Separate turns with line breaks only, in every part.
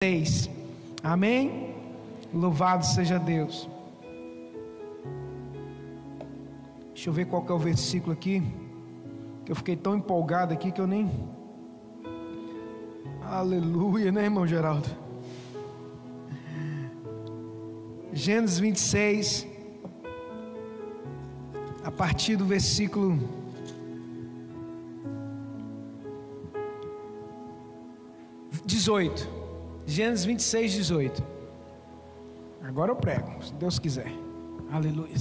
6. Amém? Louvado seja Deus. Deixa eu ver qual que é o versículo aqui, que eu fiquei tão empolgado aqui que eu nem... Aleluia, né, irmão Geraldo? Gênesis 26, a partir do versículo 18. Gênesis 26, 18. Agora eu prego, se Deus quiser. Aleluia.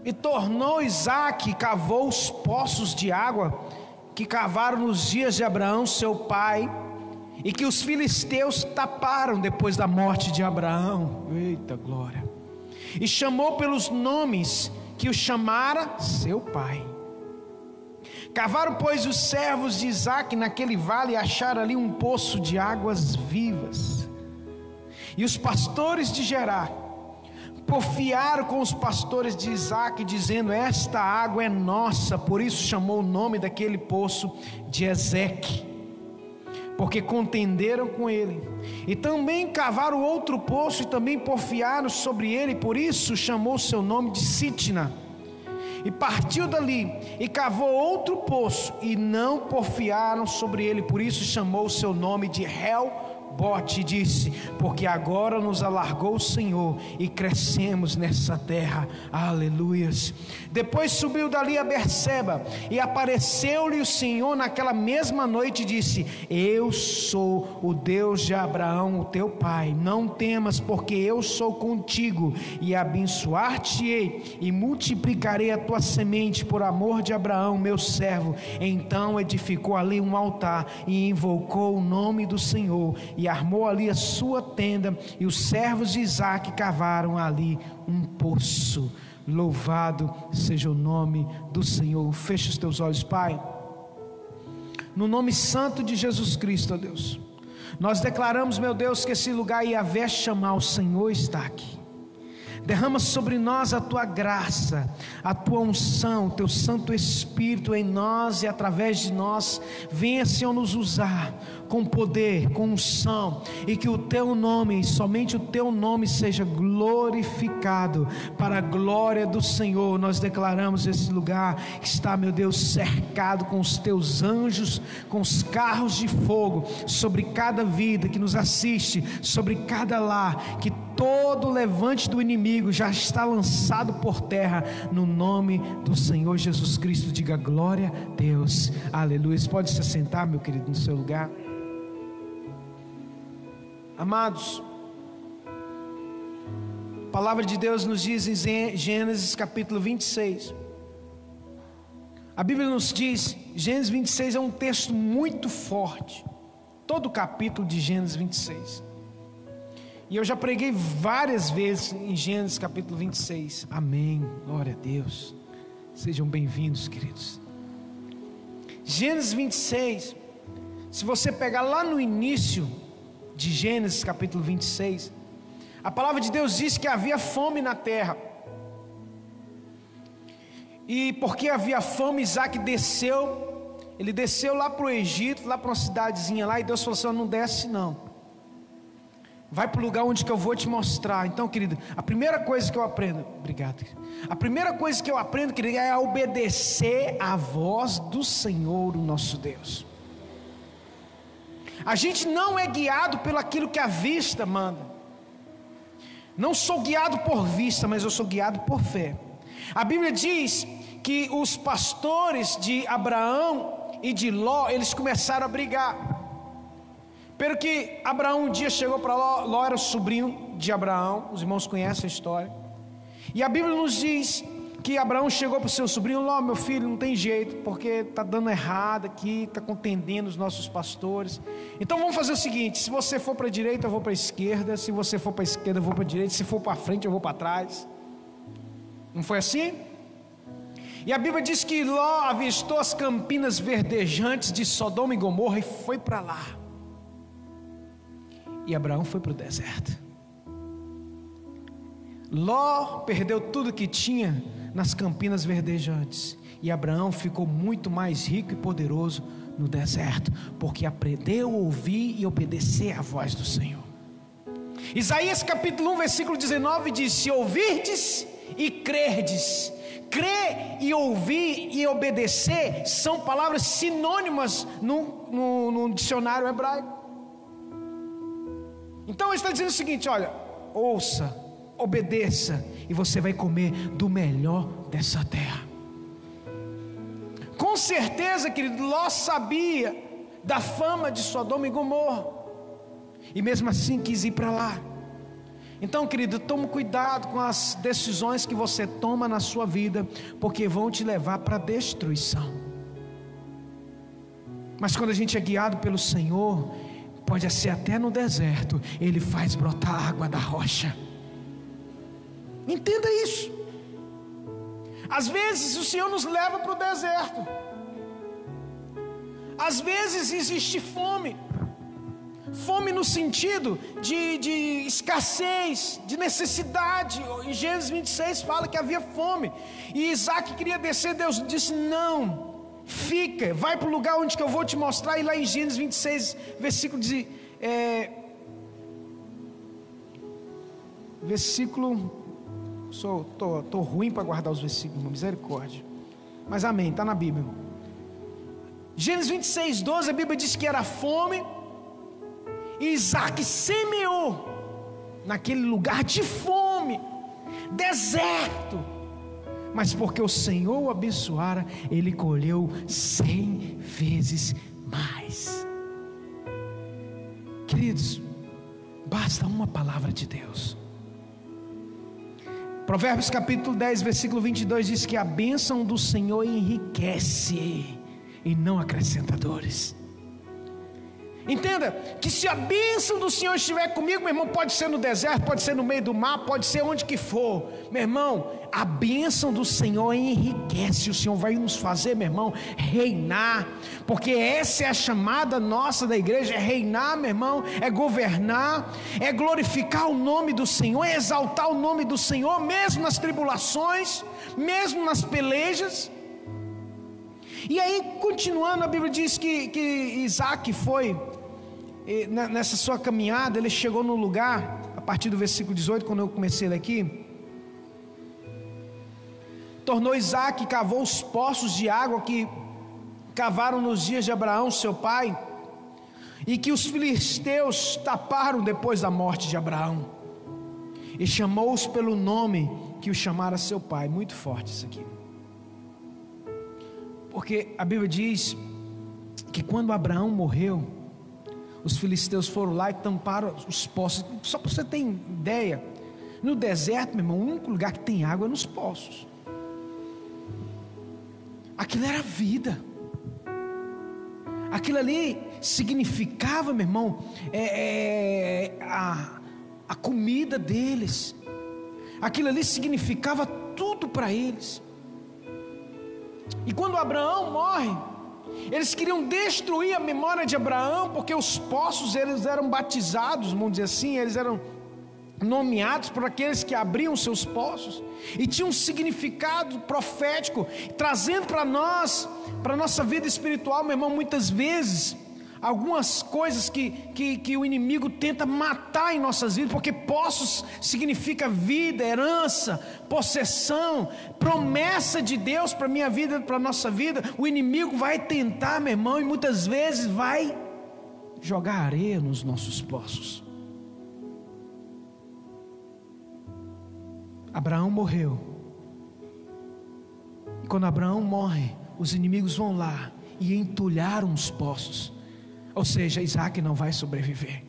E tornou Isaque, cavou os poços de água que cavaram nos dias de Abraão seu pai, e que os filisteus taparam depois da morte de Abraão. Eita glória! E chamou pelos nomes que o chamara seu pai. Cavaram, pois, os servos de Isaque naquele vale e acharam ali um poço de águas vivas. E os pastores de Gerar porfiaram com os pastores de Isaque, dizendo: esta água é nossa. Por isso chamou o nome daquele poço de Ezeque, porque contenderam com ele. E também cavaram outro poço e também porfiaram sobre ele, por isso chamou seu nome de Sitna. E partiu dali e cavou outro poço e não porfiaram sobre ele, por isso chamou o seu nome de Rehobote, e disse: porque agora nos alargou o Senhor e crescemos nessa terra. Aleluias. Depois subiu dali a Berseba, e apareceu-lhe o Senhor naquela mesma noite e disse: eu sou o Deus de Abraão o teu pai, não temas, porque eu sou contigo, e abençoar-te-ei e multiplicarei a tua semente por amor de Abraão meu servo. Então edificou ali um altar e invocou o nome do Senhor, e armou ali a sua tenda, e os servos de Isaque cavaram ali um poço. Louvado seja o nome do Senhor. Fecha os teus olhos, Pai. No nome santo de Jesus Cristo, ó Deus, nós declaramos, meu Deus, que esse lugar Yahvé chamar, o Senhor está aqui. Derrama sobre nós a tua graça, a tua unção, o teu Santo Espírito em nós e através de nós. Venha, Senhor, nos usar com poder, com unção, e que o teu nome, somente o teu nome, seja glorificado para a glória do Senhor. Nós declaramos esse lugar que está, meu Deus, cercado com os teus anjos, com os carros de fogo, sobre cada vida que nos assiste, sobre cada lar, que todo levante do inimigo já está lançado por terra, no nome do Senhor Jesus Cristo. Diga glória a Deus, aleluia. Pode se assentar, meu querido, no seu lugar. Amados, a palavra de Deus nos diz em Gênesis capítulo 26, a Bíblia nos diz, Gênesis 26 é um texto muito forte, todo o capítulo de Gênesis 26, e eu já preguei várias vezes em Gênesis capítulo 26, amém, glória a Deus, sejam bem-vindos, queridos. Gênesis 26, se você pegar lá no início de Gênesis capítulo 26, a palavra de Deus diz que havia fome na terra, e porque havia fome, Isaque desceu, ele desceu lá para o Egito, lá para uma cidadezinha lá, e Deus falou assim: não desce não, vai para o lugar onde que eu vou te mostrar. Então, querido, a primeira coisa que eu aprendo, obrigado, a primeira coisa que eu aprendo, querido, é a obedecer à voz do Senhor, o nosso Deus. A gente não é guiado pelo aquilo que a vista manda. Não sou guiado por vista, mas eu sou guiado por fé. A Bíblia diz que os pastores de Abraão e de Ló, eles começaram a brigar. Pelo que Abraão um dia chegou para Ló, Ló era o sobrinho de Abraão, os irmãos conhecem a história. E a Bíblia nos diz que Abraão chegou para o seu sobrinho: Ló, meu filho, não tem jeito, porque está dando errado aqui, está contendendo os nossos pastores. Então vamos fazer o seguinte: se você for para a direita, eu vou para a esquerda; se você for para a esquerda, eu vou para a direita; se for para frente, eu vou para trás. Não foi assim? E a Bíblia diz que Ló avistou as campinas verdejantes de Sodoma e Gomorra e foi para lá. E Abraão foi para o deserto. Ló perdeu tudo que tinha nas campinas verdejantes, e Abraão ficou muito mais rico e poderoso no deserto, porque aprendeu a ouvir e obedecer à voz do Senhor. Isaías capítulo 1 versículo 19 diz: se ouvirdes e crerdes. Crer e ouvir e obedecer são palavras sinônimas no dicionário hebraico. Então ele está dizendo o seguinte: olha, ouça, obedeça, e você vai comer do melhor dessa terra. Com certeza, querido, Ló sabia da fama de Sodoma e Gomorra, e mesmo assim quis ir para lá. Então, querido, tome cuidado com as decisões que você toma na sua vida, porque vão te levar para a destruição. Mas quando a gente é guiado pelo Senhor, pode ser até no deserto, Ele faz brotar água da rocha. Entenda isso. Às vezes o Senhor nos leva para o deserto. Às vezes existe fome. Fome no sentido de escassez, de necessidade. Em Gênesis 26 fala que havia fome, e Isaac queria descer. Deus disse: não, fica, vai para o lugar onde que eu vou te mostrar. E lá em Gênesis 26 estou ruim para guardar os versículos, misericórdia, mas amém, está na Bíblia. Gênesis 26, 12, a Bíblia diz que era fome, e Isaac semeou naquele lugar de fome, deserto, mas porque o Senhor o abençoara, ele colheu 100 vezes mais. Queridos, basta uma palavra de Deus. Provérbios capítulo 10 versículo 22 diz que a bênção do Senhor enriquece e não acrescenta dores. Entenda que se a bênção do Senhor estiver comigo, meu irmão, pode ser no deserto, pode ser no meio do mar, pode ser onde que for, meu irmão, a bênção do Senhor enriquece. O Senhor vai nos fazer, meu irmão, reinar, porque essa é a chamada nossa da igreja: é reinar, meu irmão, é governar, é glorificar o nome do Senhor, é exaltar o nome do Senhor, mesmo nas tribulações, mesmo nas pelejas. E aí, continuando, a Bíblia diz que Isaac foi, nessa sua caminhada, ele chegou no lugar, a partir do versículo 18, quando eu comecei a ler aqui: tornou Isaac e cavou os poços de água que cavaram nos dias de Abraão seu pai, e que os filisteus taparam depois da morte de Abraão, e chamou-os pelo nome que o chamara seu pai. Muito forte isso aqui, porque a Bíblia diz que quando Abraão morreu, os filisteus foram lá e tamparam os poços. Só para você ter ideia, no deserto, meu irmão, o único lugar que tem água é nos poços. Aquilo era vida. Aquilo ali significava, meu irmão, a comida deles. Aquilo ali significava tudo para eles. E quando Abraão morre, eles queriam destruir a memória de Abraão, porque os poços, eles eram batizados, vamos dizer assim, eles eram nomeados por aqueles que abriam seus poços, e tinha um significado profético, trazendo para nós, para a nossa vida espiritual, meu irmão, muitas vezes, algumas coisas que o inimigo tenta matar em nossas vidas, porque poços significa vida, herança, possessão, promessa de Deus para a minha vida, para a nossa vida. O inimigo vai tentar, meu irmão, e muitas vezes vai jogar areia nos nossos poços. Abraão morreu, e quando Abraão morre, os inimigos vão lá e entulharam os poços. Ou seja, Isaac não vai sobreviver,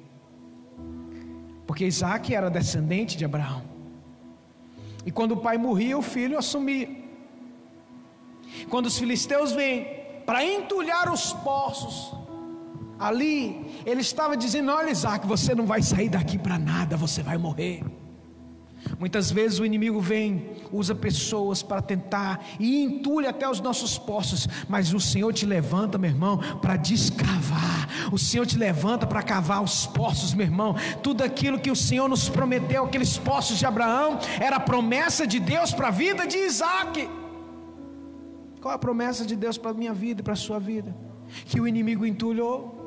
porque Isaac era descendente de Abraão, e quando o pai morria, o filho assumia. Quando os filisteus vêm para entulhar os poços, ali ele estava dizendo: olha, Isaac, você não vai sair daqui para nada, você vai morrer. Muitas vezes o inimigo vem, usa pessoas para tentar e entulha até os nossos poços, mas o Senhor te levanta, meu irmão, para descavar. O Senhor te levanta para cavar os poços, meu irmão. Tudo aquilo que o Senhor nos prometeu, aqueles poços de Abraão, era a promessa de Deus para a vida de Isaac. Qual é a promessa de Deus para a minha vida e para a sua vida? que o inimigo entulhou.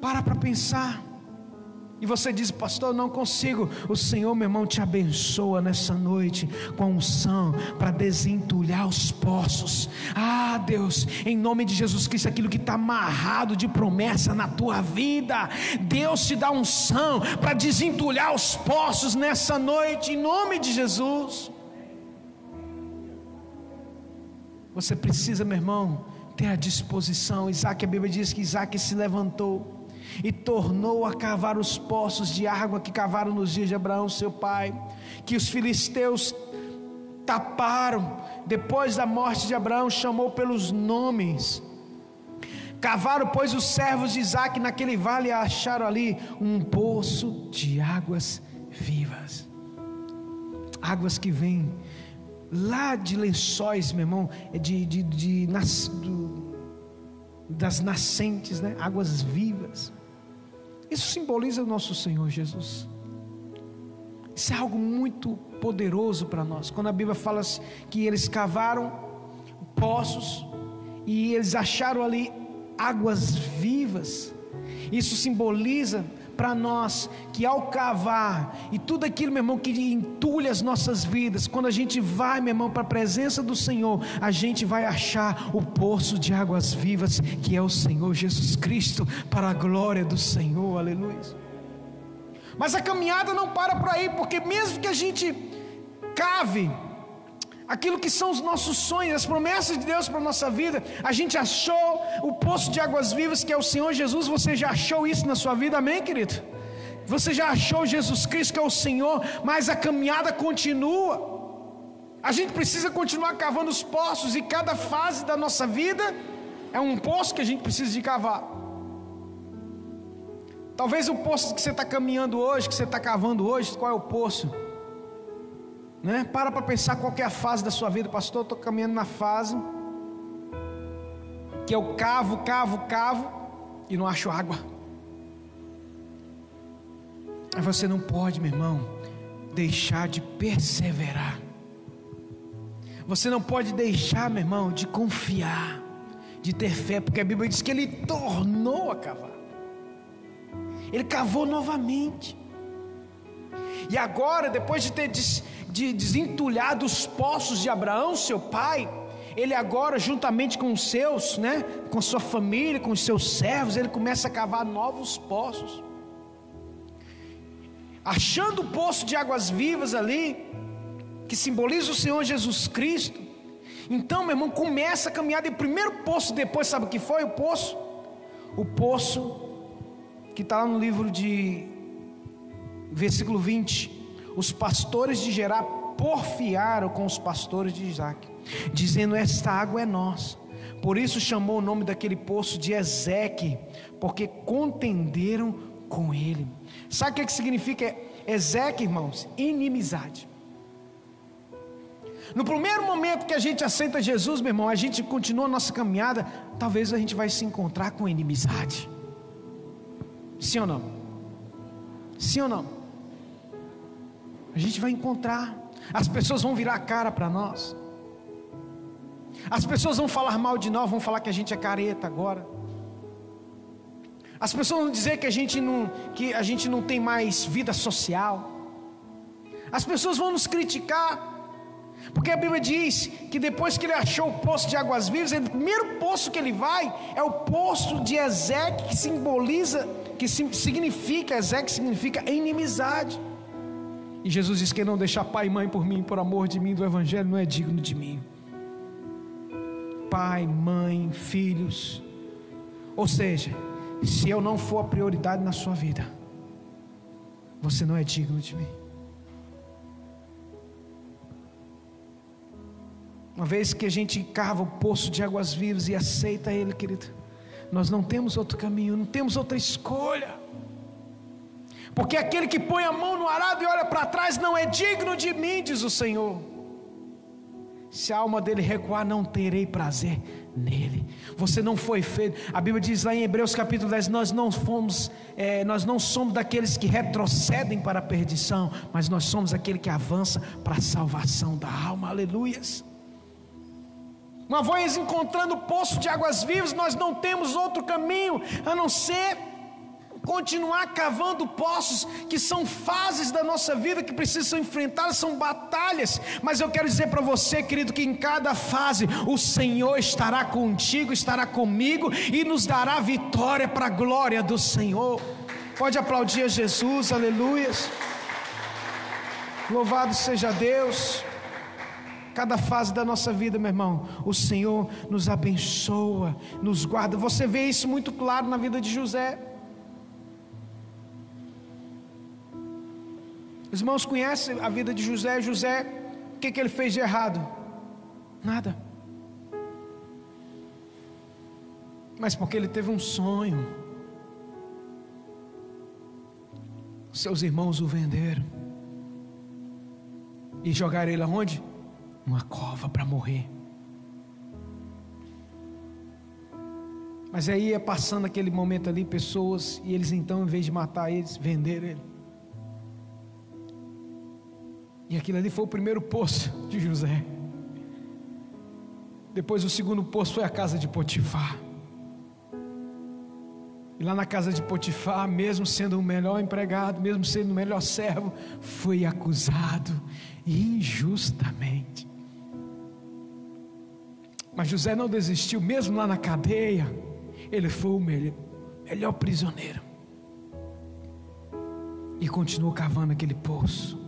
Para pensar. E você diz: pastor, eu não consigo. O Senhor, meu irmão, te abençoa nessa noite com a unção para desentulhar os poços. Ah, Deus, em nome de Jesus Cristo, aquilo que está amarrado de promessa na tua vida, Deus te dá unção para desentulhar os poços nessa noite, em nome de Jesus. Você precisa, meu irmão, ter a disposição. Isaac, a Bíblia diz que Isaac se levantou e tornou a cavar os poços de água que cavaram nos dias de Abraão seu pai, que os filisteus taparam. Depois da morte de Abraão, chamou pelos nomes. Cavaram, pois, os servos de Isaac naquele vale, e acharam ali um poço de águas vivas, águas que vêm lá de Lençóis, meu irmão, das nascentes, né? Águas vivas. Isso simboliza o nosso Senhor Jesus. Isso é algo muito poderoso para nós. Quando a Bíblia fala que eles cavaram poços e eles acharam ali águas vivas, isso simboliza para nós que ao cavar e tudo aquilo, meu irmão, que entulha as nossas vidas, quando a gente vai, meu irmão, para a presença do Senhor, a gente vai achar o poço de águas vivas, que é o Senhor Jesus Cristo, para a glória do Senhor, aleluia. Mas a caminhada não para por aí, porque mesmo que a gente cave aquilo que são os nossos sonhos, as promessas de Deus para a nossa vida, a gente achou o poço de águas vivas, que é o Senhor Jesus. Você já achou isso na sua vida, amém, querido? Você já achou Jesus Cristo, que é o Senhor, mas a caminhada continua. A gente precisa continuar cavando os poços, e cada fase da nossa vida é um poço que a gente precisa de cavar. Talvez o poço que você está caminhando hoje, que você está cavando hoje, qual é o poço? Né? Para pensar qual é a fase da sua vida. Pastor, eu estou caminhando na fase que eu cavo e não acho água. Mas você não pode, meu irmão, deixar de perseverar. Você não pode deixar, meu irmão, de confiar, de ter fé, porque a Bíblia diz que ele tornou a cavar. Ele cavou novamente. E agora, depois de ter desentulhado os poços de Abraão, seu pai, ele agora, juntamente com os seus, né, com sua família, com os seus servos, ele começa a cavar novos poços. Achando o poço de águas vivas ali, que simboliza o Senhor Jesus Cristo. Então, meu irmão, começa a caminhada. E o primeiro poço depois, sabe o que foi? O poço que está lá no livro de versículo 20. Os pastores de Gerar porfiaram com os pastores de Isaac, dizendo: esta água é nossa. Por isso chamou o nome daquele poço de Ezeque, porque contenderam com ele. Sabe o que significa Ezeque, irmãos? Inimizade. No primeiro momento que a gente aceita Jesus, meu irmão, a gente continua a nossa caminhada, talvez a gente vai se encontrar com inimizade. Sim ou não? Sim ou não? A gente vai encontrar. As pessoas vão virar a cara para nós. As pessoas vão falar mal de nós, vão falar que a gente é careta agora. As pessoas vão dizer que a gente não tem mais vida social. As pessoas vão nos criticar, porque a Bíblia diz que depois que ele achou o poço de águas vivas, o primeiro poço que ele vai é o poço de Ezeque, que simboliza, Ezeque significa inimizade. E Jesus diz: quem não deixar pai e mãe por mim, por amor de mim, do evangelho, não é digno de mim. Pai, mãe, filhos. Ou seja, se eu não for a prioridade na sua vida, você não é digno de mim. Uma vez que a gente cava o poço de águas vivas e aceita ele, querido, nós não temos outro caminho, não temos outra escolha. Porque aquele que põe a mão no arado e olha para trás não é digno de mim, diz o Senhor. Se a alma dele recuar, não terei prazer nele. Você não foi feito. A Bíblia diz lá em Hebreus capítulo 10: nós não somos daqueles que retrocedem para a perdição, mas nós somos aquele que avança para a salvação da alma. Aleluias. uma vez encontrando o poço de águas vivas, nós não temos outro caminho a não ser continuar cavando poços, que são fases da nossa vida que precisam ser enfrentadas, são batalhas. Mas eu quero dizer para você, querido, que em cada fase o Senhor estará contigo, estará comigo e nos dará vitória para a glória do Senhor. Pode aplaudir a Jesus, aleluias. Louvado seja Deus. Cada fase da nossa vida, meu irmão, o Senhor nos abençoa, nos guarda. Você vê isso muito claro na vida de José. Os irmãos conhecem a vida de José. José, o que ele fez de errado? Nada. Mas porque ele teve um sonho, seus irmãos o venderam e jogaram ele aonde? Numa cova para morrer. Mas aí ia passando aquele momento ali, pessoas, e eles então, em vez de matar eles, venderam ele. E aquilo ali foi o primeiro poço de José. Depois o segundo poço foi a casa de Potifar. E lá na casa de Potifar, mesmo sendo o melhor empregado, mesmo sendo o melhor servo, foi acusado injustamente. Mas José não desistiu, mesmo lá na cadeia, ele foi o melhor prisioneiro. E continuou cavando aquele poço.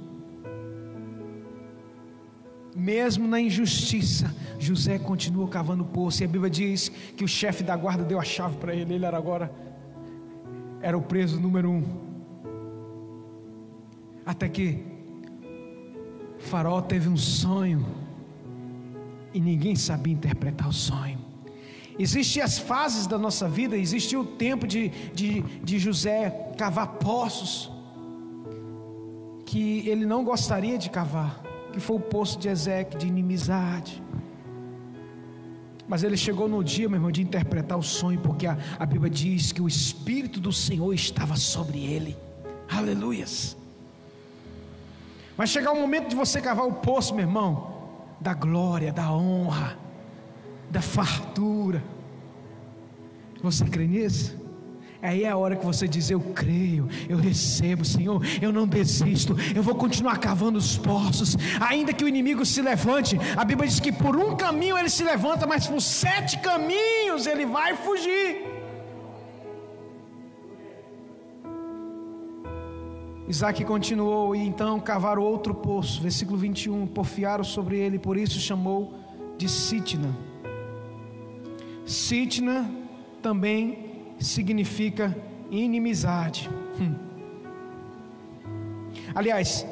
Mesmo na injustiça, José continuou cavando o poço. E a Bíblia diz que o chefe da guarda deu a chave para ele. Ele era o preso número 1. Até que Faraó teve um sonho e ninguém sabia interpretar o sonho. Existem as fases da nossa vida. Existe o tempo de José cavar poços que ele não gostaria de cavar, que foi o poço de Ezeque, de inimizade. Mas ele chegou no dia, meu irmão, de interpretar o sonho, porque a Bíblia diz que o Espírito do Senhor estava sobre ele. Aleluias. Vai chegar o momento de você cavar o poço, meu irmão, da glória, da honra, da fartura. Você crê nisso? Aí é a hora que você diz: eu creio, eu recebo, Senhor, eu não desisto, eu vou continuar cavando os poços, ainda que o inimigo se levante. A Bíblia diz que por um caminho ele se levanta, mas por 7 caminhos ele vai fugir. Isaac continuou, e então cavaram outro poço, versículo 21, porfiaram sobre ele, por isso chamou de Sitna. Sitna também significa inimizade. Aliás,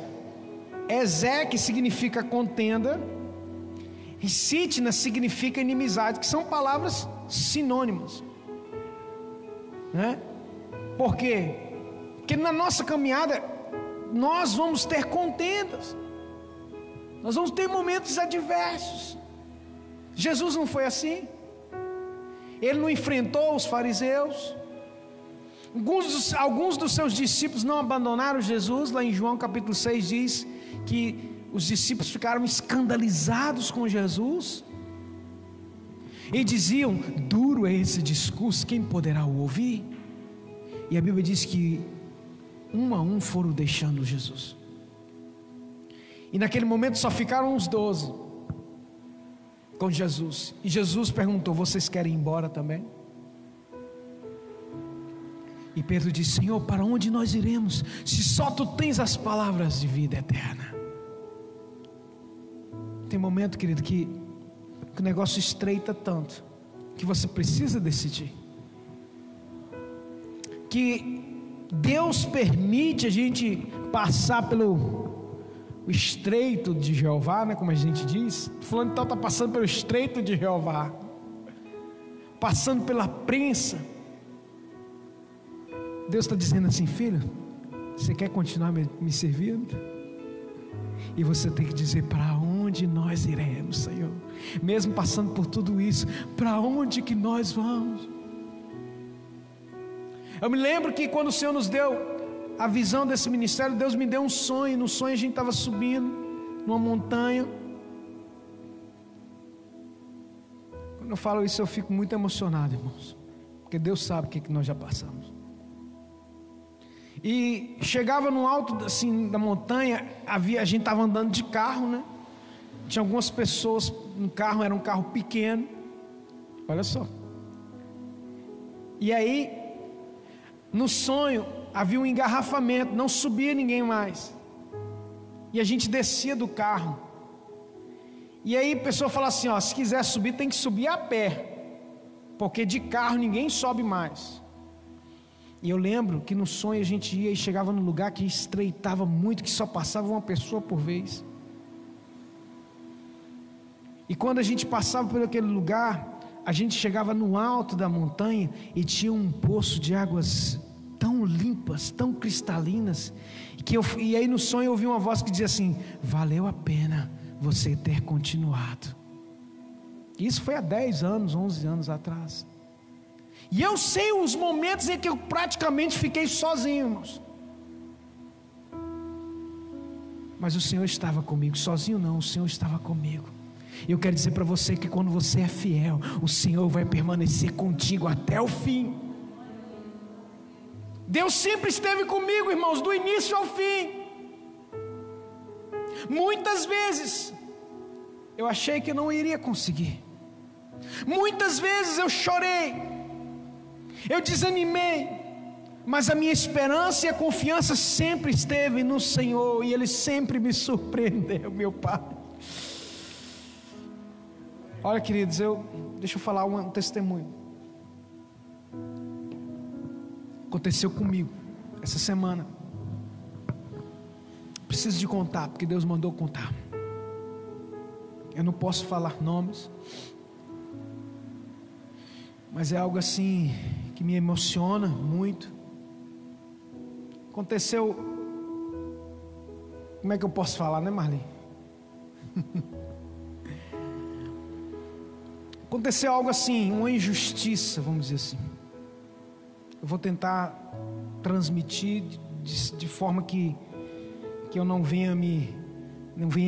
Ezeque significa contenda e Sitna significa inimizade, que são palavras sinônimas, né? Por quê? Porque na nossa caminhada nós vamos ter contendas, nós vamos ter momentos adversos. Jesus não foi assim. Ele não enfrentou os fariseus. Alguns dos seus discípulos não abandonaram Jesus. Lá em João capítulo 6 diz que os discípulos ficaram escandalizados com Jesus e diziam: duro é esse discurso, quem poderá o ouvir? E a Bíblia diz que um a um foram deixando Jesus. E naquele momento só ficaram os 12 com Jesus. E Jesus perguntou: vocês querem ir embora também? E Pedro disse: Senhor, para onde nós iremos, se só tu tens as palavras de vida eterna? Tem momento, querido, que o negócio estreita tanto, que você precisa decidir, que Deus permite a gente passar pelo o estreito de Jeová, né, como a gente diz. Fulano então está passando pelo estreito de Jeová, passando pela prensa. Deus está dizendo assim: filho, você quer continuar me servindo? E você tem que dizer: para onde nós iremos, Senhor? Mesmo passando por tudo isso, para onde que nós vamos? Eu me lembro que quando o Senhor nos deu a visão desse ministério, Deus me deu um sonho. No sonho a gente estava subindo numa montanha, Quando eu falo isso eu fico muito emocionado, irmãos, porque Deus sabe o que nós já passamos. E chegava no alto assim, da montanha, a gente estava andando de carro, né? Tinha algumas pessoas no carro, era um carro pequeno, olha só. E aí, no sonho, havia um engarrafamento, não subia ninguém mais. E a gente descia do carro. E aí a pessoa fala assim, ó, se quiser subir tem que subir a pé, porque de carro ninguém sobe mais. E eu lembro que no sonho a gente ia e chegava num lugar que estreitava muito, que só passava uma pessoa por vez. E quando a gente passava por aquele lugar, a gente chegava no alto da montanha e tinha um poço de águas tão limpas, tão cristalinas, e aí no sonho eu ouvi uma voz que dizia assim: valeu a pena você ter continuado. Isso foi há 10 anos, 11 anos atrás. E eu sei os momentos em que eu praticamente fiquei sozinho, irmãos. Mas o Senhor estava comigo, sozinho não, o Senhor estava comigo. E eu quero dizer para você que quando você é fiel, o Senhor vai permanecer contigo até o fim. Deus sempre esteve comigo, irmãos, do início ao fim. Muitas vezes eu achei que eu não iria conseguir. Muitas vezes eu chorei, eu desanimei, mas a minha esperança e a confiança sempre esteve no Senhor, e Ele sempre me surpreendeu, meu Pai. Olha, queridos, deixa eu falar um testemunho. Aconteceu comigo essa semana. Preciso de contar, porque Deus mandou contar. Eu não posso falar nomes, mas é algo assim que me emociona muito. Aconteceu, como é que eu posso falar, né, Marli? Aconteceu algo assim, uma injustiça, vamos dizer assim. Eu vou tentar transmitir de forma que eu não venha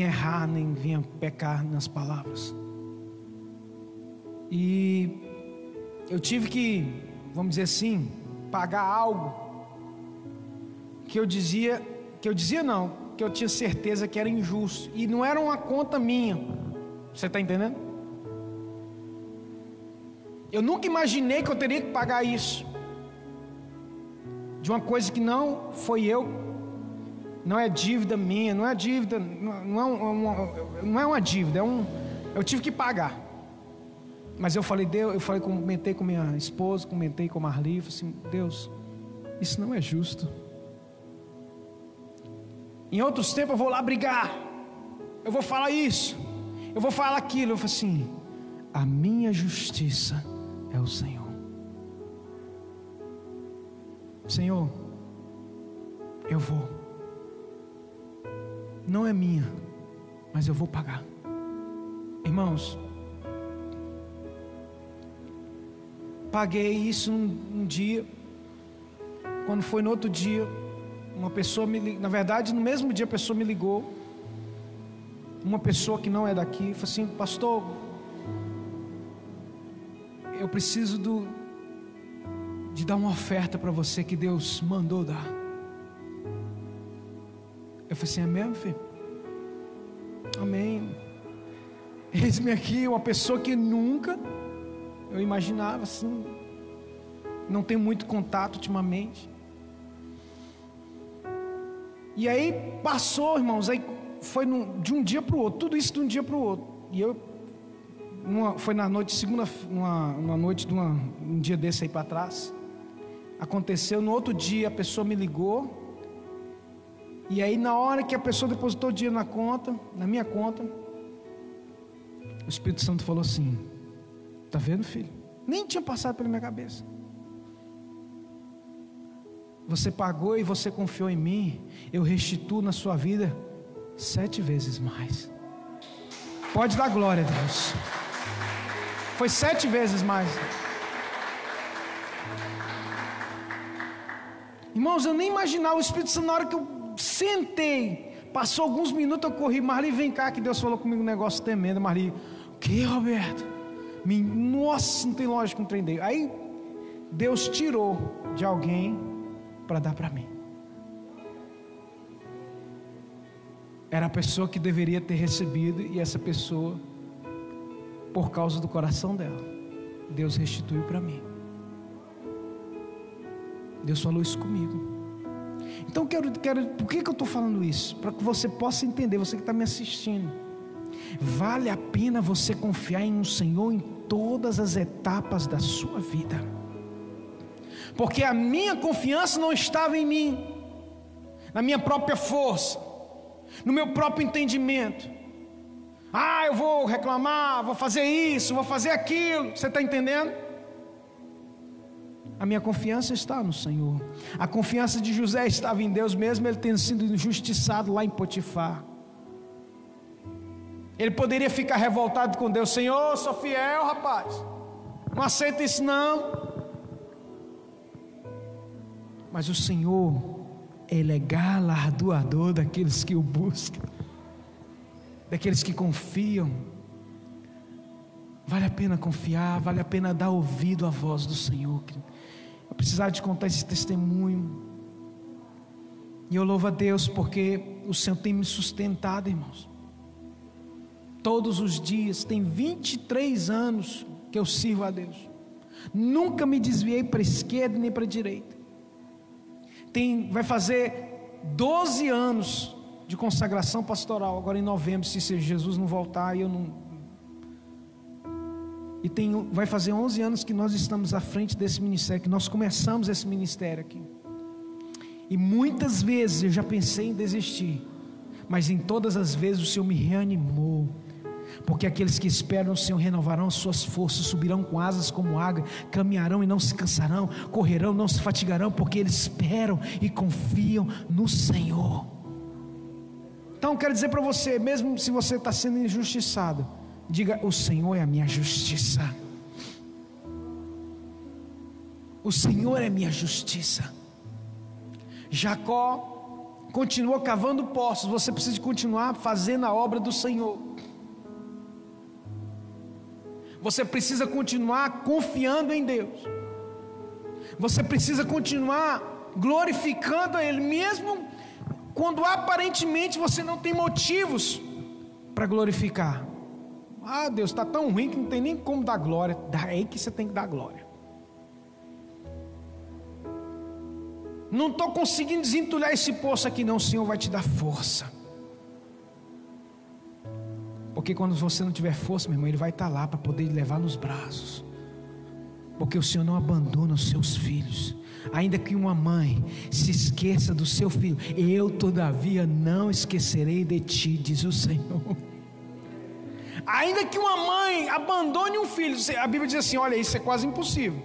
errar, nem venha pecar nas palavras. E eu tive que, vamos dizer assim, pagar algo que eu tinha certeza que era injusto, e não era uma conta minha. Você está entendendo? Eu nunca imaginei que eu teria que pagar isso, de uma coisa que não foi eu, não é dívida minha, não é dívida, não é uma dívida, eu tive que pagar. Mas eu falei, Deus, comentei com minha esposa, comentei com a Marli, falei assim: Deus, isso não é justo. Em outros tempos eu vou lá brigar, eu vou falar isso, eu vou falar aquilo. Eu falei assim: a minha justiça é o Senhor. Senhor, eu vou, não é minha, mas eu vou pagar. Irmãos, paguei isso um dia. Quando foi no outro dia, uma pessoa me ligou. Na verdade, no mesmo dia a pessoa me ligou, uma pessoa que não é daqui, falou assim: pastor, eu preciso de dar uma oferta para você que Deus mandou dar. Eu falei assim: é mesmo, filho? Amém. Eis-me aqui, uma pessoa que nunca eu imaginava assim, não tenho muito contato ultimamente. E aí passou, irmãos, aí foi de um dia para o outro, tudo isso de um dia para o outro. E foi na noite, uma noite de um dia desse aí para trás. Aconteceu, no outro dia a pessoa me ligou. E aí na hora que a pessoa depositou o dinheiro na minha conta, o Espírito Santo falou assim: tá vendo, filho? Nem tinha passado pela minha cabeça. Você pagou e você confiou em mim, eu restituo na sua vida 7 vezes mais. Pode dar glória a Deus. Foi 7 vezes mais. Irmãos, eu nem imaginava. O Espírito Santo, na hora que eu sentei, passou alguns minutos, eu corri: Marli, vem cá, que Deus falou comigo um negócio tremendo. Marli: o que, Roberto? Nossa, não tem lógica um trem dele. Aí Deus tirou de alguém para dar para mim. Era a pessoa que deveria ter recebido, e essa pessoa, por causa do coração dela, Deus restituiu para mim. Deus falou isso comigo. Então por que eu estou falando isso? Para que você possa entender, você que está me assistindo. Vale a pena você confiar em um Senhor em todas as etapas da sua vida. Porque a minha confiança não estava em mim, na minha própria força, no meu próprio entendimento. Eu vou reclamar, vou fazer isso, vou fazer aquilo. Você está entendendo? A minha confiança está no Senhor. A confiança de José estava em Deus, mesmo ele tendo sido injustiçado lá em Potifar. Ele poderia ficar revoltado com Deus: Senhor, sou fiel, rapaz, não aceita isso não. Mas o Senhor, Ele é galardoador daqueles que o buscam, daqueles que confiam. Vale a pena confiar, vale a pena dar ouvido à voz do Senhor. Eu precisava de contar esse testemunho, e eu louvo a Deus porque o Senhor tem me sustentado, irmãos. Todos os dias, tem 23 anos que eu sirvo a Deus, nunca me desviei para a esquerda nem para a direita. Vai fazer 12 anos de consagração pastoral, agora em novembro, se Jesus não voltar, vai fazer 11 anos que nós estamos à frente desse ministério, que nós começamos esse ministério aqui. E muitas vezes eu já pensei em desistir, mas em todas as vezes o Senhor me reanimou. Porque aqueles que esperam no Senhor renovarão as suas forças, subirão com asas como águia, caminharão e não se cansarão, correrão e não se fatigarão, porque eles esperam e confiam no Senhor. Então quero dizer para você, mesmo se você está sendo injustiçado, diga: o Senhor é a minha justiça. O Senhor é a minha justiça. Jacó continuou cavando poços, você precisa continuar fazendo a obra do Senhor. Você precisa continuar confiando em Deus. Você precisa continuar glorificando a Ele, mesmo quando aparentemente você não tem motivos para glorificar. Deus está tão ruim que não tem nem como dar glória. Daí que você tem que dar glória. Não estou conseguindo desentulhar esse poço aqui não. O Senhor vai te dar força. Porque quando você não tiver força, meu irmão, Ele vai estar lá para poder levar nos braços. Porque o Senhor não abandona os seus filhos. Ainda que uma mãe se esqueça do seu filho, eu todavia não esquecerei de ti, diz o Senhor. Ainda que uma mãe abandone um filho, a Bíblia diz assim, olha, isso é quase impossível.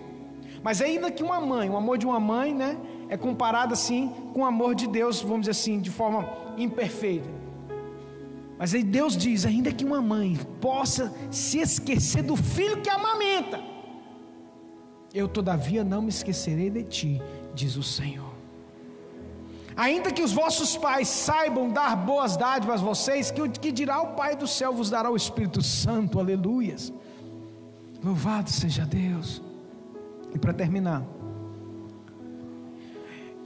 Mas ainda que uma mãe, o amor de uma mãe, né, é comparado assim com o amor de Deus, vamos dizer assim, de forma imperfeita. Mas aí Deus diz, ainda que uma mãe possa se esquecer do filho que amamenta, eu todavia não me esquecerei de ti, diz o Senhor. Ainda que os vossos pais saibam dar boas dádivas a vocês, que dirá o Pai do céu vos dará o Espírito Santo, aleluias. Louvado seja Deus. E para terminar,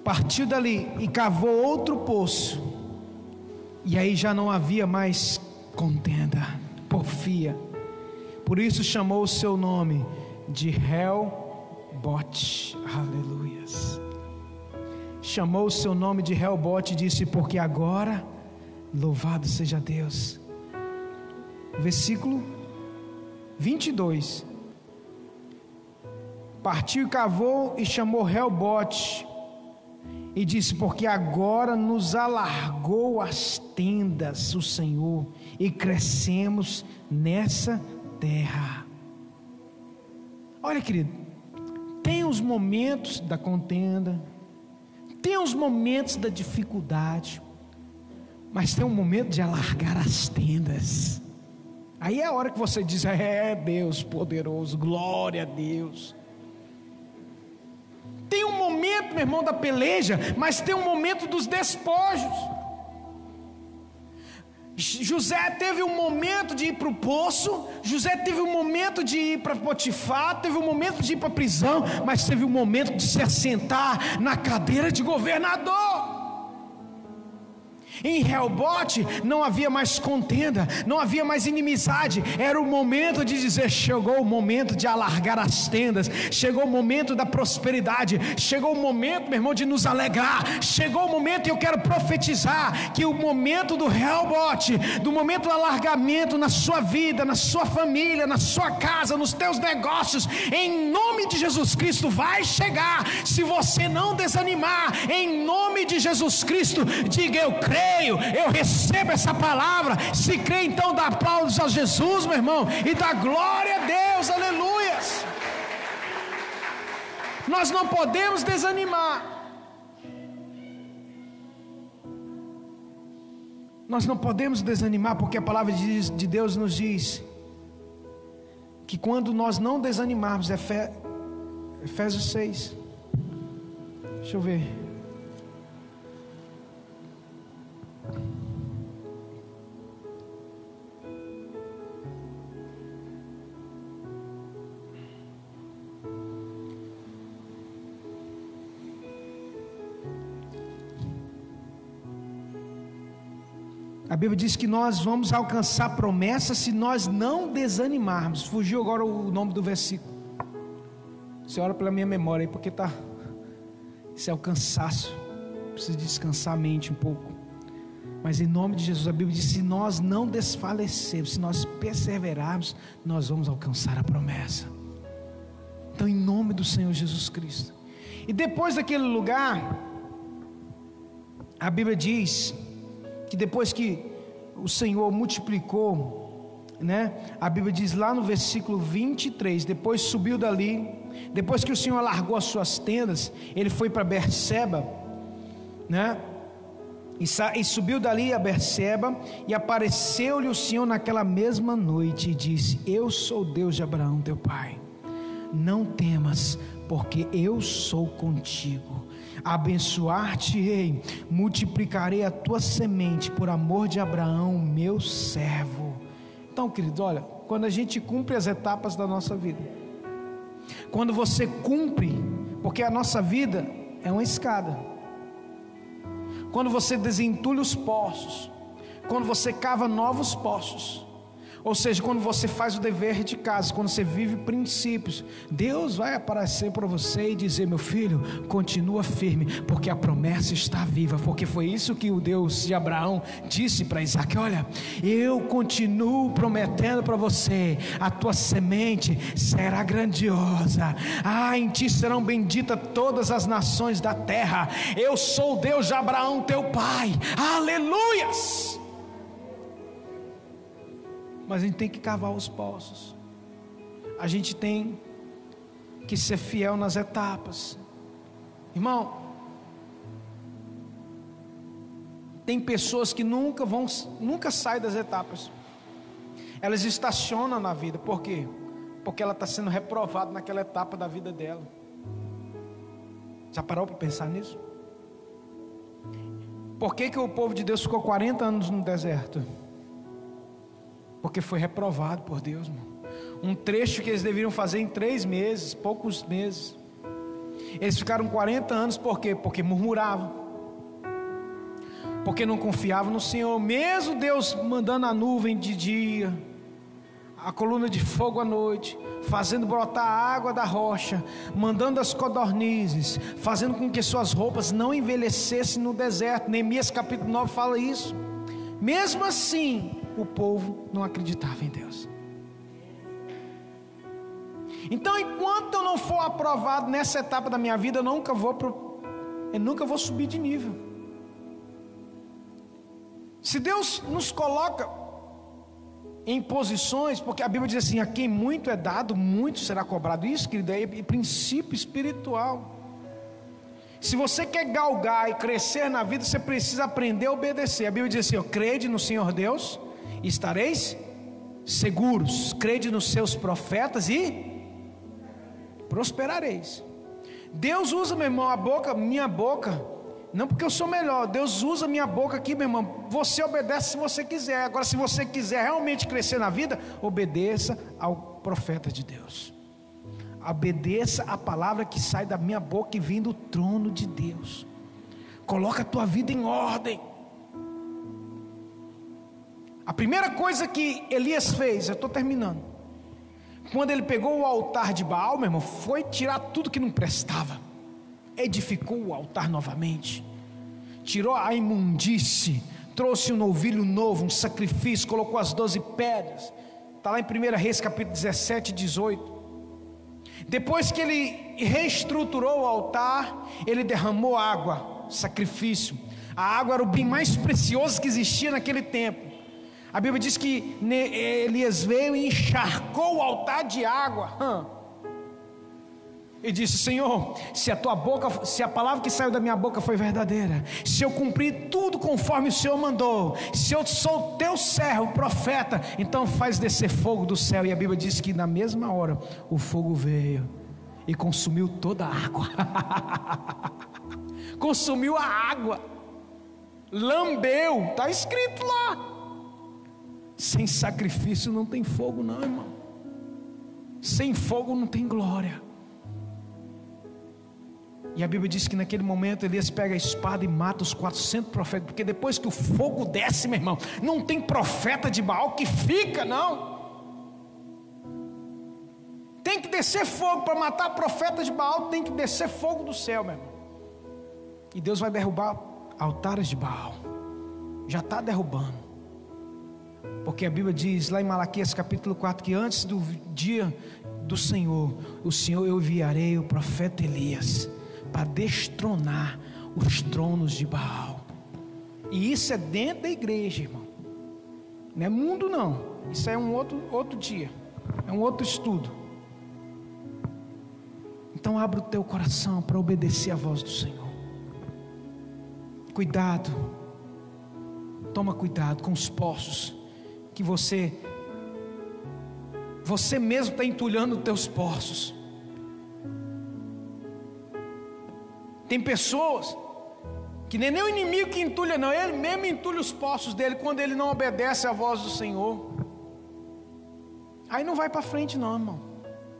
partiu dali e cavou outro poço. E aí já não havia mais contenda, porfia. Por isso chamou o seu nome de Rehobote. Aleluias. Chamou o seu nome de Rehobote e disse: porque agora, louvado seja Deus. Versículo 22. Partiu e cavou e chamou Rehobote. E disse: porque agora nos alargou as tendas o Senhor, e crescemos nessa terra. Olha, querido, tem os momentos da contenda, tem os momentos da dificuldade, mas tem um momento de alargar as tendas. Aí é a hora que você diz: é Deus poderoso, glória a Deus. Tem um momento, meu irmão, da peleja, mas tem um momento dos despojos. José teve um momento de ir para o poço, José teve um momento de ir para Potifar, teve um momento de ir para a prisão, mas teve um momento de se assentar na cadeira de governador. Em Reobote não havia mais contenda, não havia mais inimizade, era o momento de dizer: chegou o momento de alargar as tendas, chegou o momento da prosperidade, chegou o momento, meu irmão, de nos alegrar, chegou o momento, e eu quero profetizar que o momento do Reobote, do momento do alargamento na sua vida, na sua família, na sua casa, nos teus negócios, em nome de Jesus Cristo vai chegar. Se você não desanimar, em nome de Jesus Cristo, diga: eu creio, eu recebo essa palavra. Se crê, então dá aplausos a Jesus, meu irmão, e dá glória a Deus, aleluias. Nós não podemos desanimar, nós não podemos desanimar, porque a palavra de Deus nos diz que quando nós não desanimarmos, Efésios 6, deixa eu ver, a Bíblia diz que nós vamos alcançar promessas se nós não desanimarmos. Fugiu agora o nome do versículo. Você ora pela minha memória aí, porque isso é o cansaço. Preciso descansar a mente um pouco. Mas em nome de Jesus, a Bíblia diz: se nós não desfalecermos, se nós perseverarmos, nós vamos alcançar a promessa. Então, em nome do Senhor Jesus Cristo. E depois daquele lugar, a Bíblia diz que depois que o Senhor multiplicou, né? A Bíblia diz lá no versículo 23, depois subiu dali, depois que o Senhor alargou as suas tendas, ele foi para Berseba, né? E subiu dali a Berseba, e apareceu-lhe o Senhor naquela mesma noite, e disse: eu sou o Deus de Abraão teu pai, não temas, porque eu sou contigo, abençoar-te-ei, multiplicarei a tua semente, por amor de Abraão meu servo. Então, queridos, olha, quando a gente cumpre as etapas da nossa vida, quando você cumpre, porque a nossa vida é uma escada, quando você desentulha os poços, quando você cava novos poços, ou seja, quando você faz o dever de casa, quando você vive princípios, Deus vai aparecer para você e dizer: meu filho, continua firme, porque a promessa está viva. Porque foi isso que o Deus de Abraão disse para Isaac: olha, eu continuo prometendo para você, a tua semente será grandiosa, em ti serão benditas todas as nações da terra, eu sou o Deus de Abraão teu pai, aleluias. Mas a gente tem que cavar os poços, a gente tem que ser fiel nas etapas. Irmão, tem pessoas que nunca saem das etapas, elas estacionam na vida. Por quê? Porque ela está sendo reprovada naquela etapa da vida dela. Já parou para pensar nisso? Por que o povo de Deus ficou 40 anos no deserto? Porque foi reprovado por Deus, irmão. Um trecho que eles deveriam fazer em 3 meses, poucos meses, eles ficaram 40 anos. Por quê? Porque murmuravam, porque não confiavam no Senhor. Mesmo Deus mandando a nuvem de dia, a coluna de fogo à noite, fazendo brotar a água da rocha, mandando as codornizes, fazendo com que suas roupas não envelhecessem no deserto. Neemias capítulo 9 fala isso. Mesmo assim, o povo não acreditava em Deus. Então, enquanto eu não for aprovado nessa etapa da minha vida, eu nunca vou subir de nível. Se Deus nos coloca em posições, porque a Bíblia diz assim: a quem muito é dado, muito será cobrado. Isso, querido, é princípio espiritual. Se você quer galgar e crescer na vida, você precisa aprender a obedecer. A Bíblia diz assim: crede no Senhor Deus e estareis seguros, crede nos seus profetas e prosperareis. Deus usa, meu irmão, minha boca, não porque eu sou melhor. Deus usa minha boca aqui, meu irmão. Você obedece se você quiser. Agora, se você quiser realmente crescer na vida, obedeça ao profeta de Deus. Obedeça a palavra que sai da minha boca e vem do trono de Deus. Coloca a tua vida em ordem. A primeira coisa que Elias fez, eu estou terminando, quando ele pegou o altar de Baal, meu irmão, foi tirar tudo que não prestava. Edificou o altar novamente, tirou a imundície, trouxe um novilho novo, um sacrifício, colocou as 12 pedras. Está lá em 1 Reis capítulo 17 e 18. Depois que ele reestruturou o altar, ele derramou água, sacrifício. A água era o bem mais precioso que existia naquele tempo. A Bíblia diz que Elias veio e encharcou o altar de água. E disse: Senhor, se a palavra que saiu da minha boca foi verdadeira, se eu cumprir tudo conforme o Senhor mandou, se eu sou teu servo, profeta, então faz descer fogo do céu. E a Bíblia diz que na mesma hora o fogo veio e consumiu toda a água. Consumiu a água, lambeu, está escrito lá. Sem sacrifício não tem fogo não, irmão. Sem fogo não tem glória. E a Bíblia diz que naquele momento Elias pega a espada e mata os 400 profetas, porque depois que o fogo desce, meu irmão, não tem profeta de Baal que fica, não. Tem que descer fogo para matar profeta de Baal, tem que descer fogo do céu, meu irmão. E Deus vai derrubar altares de Baal. Já está derrubando. Porque a Bíblia diz lá em Malaquias capítulo 4 que antes do dia do Senhor, o Senhor eu enviarei o profeta Elias para destronar os tronos de Baal. E isso é dentro da igreja, irmão. Não é mundo não. Isso é um outro dia. É um outro estudo. Então abra o teu coração para obedecer a voz do Senhor. Cuidado. Toma cuidado com os poços que você mesmo está entulhando os teus poços. Tem pessoas que nem o inimigo que entulha não, ele mesmo entulha os poços dele quando ele não obedece à voz do Senhor. Aí não vai para frente não, irmão.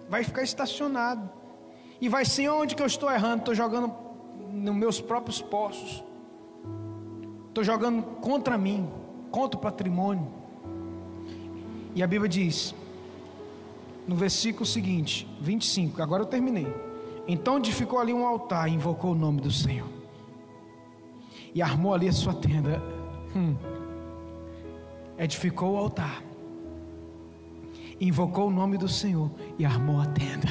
Vai ficar estacionado. E vai ser onde que eu estou errando? Estou jogando nos meus próprios poços. Estou jogando contra mim, contra o patrimônio. E a Bíblia diz, no versículo seguinte, 25, agora eu terminei. Então edificou ali um altar e invocou o nome do Senhor. E armou ali a sua tenda. Edificou o altar, invocou o nome do Senhor e armou a tenda.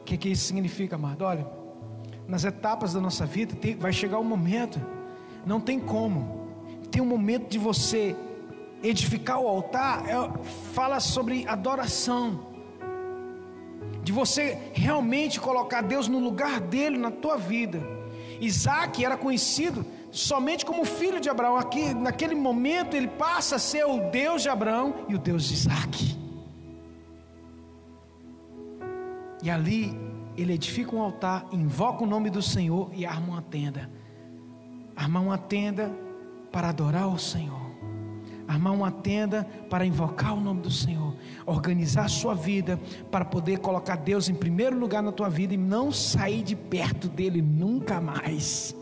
O que isso significa, amado? Olha, nas etapas da nossa vida vai chegar um momento, não tem como. Tem um momento de você edificar o altar, fala sobre adoração, de você realmente colocar Deus no lugar dele na tua vida. Isaac era conhecido somente como filho de Abraão. Aqui, naquele momento ele passa a ser o Deus de Abraão e o Deus de Isaac. E ali ele edifica um altar, invoca o nome do Senhor e arma uma tenda. Armar uma tenda para adorar o Senhor, armar uma tenda para invocar o nome do Senhor, organizar a sua vida para poder colocar Deus em primeiro lugar na tua vida e não sair de perto dele nunca mais.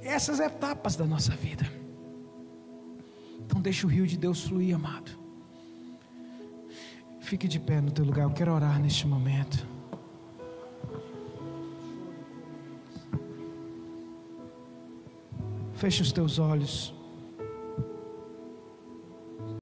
Essas etapas da nossa vida. Então deixa o rio de Deus fluir, amado. Fique de pé no teu lugar, eu quero orar neste momento. Feche os teus olhos.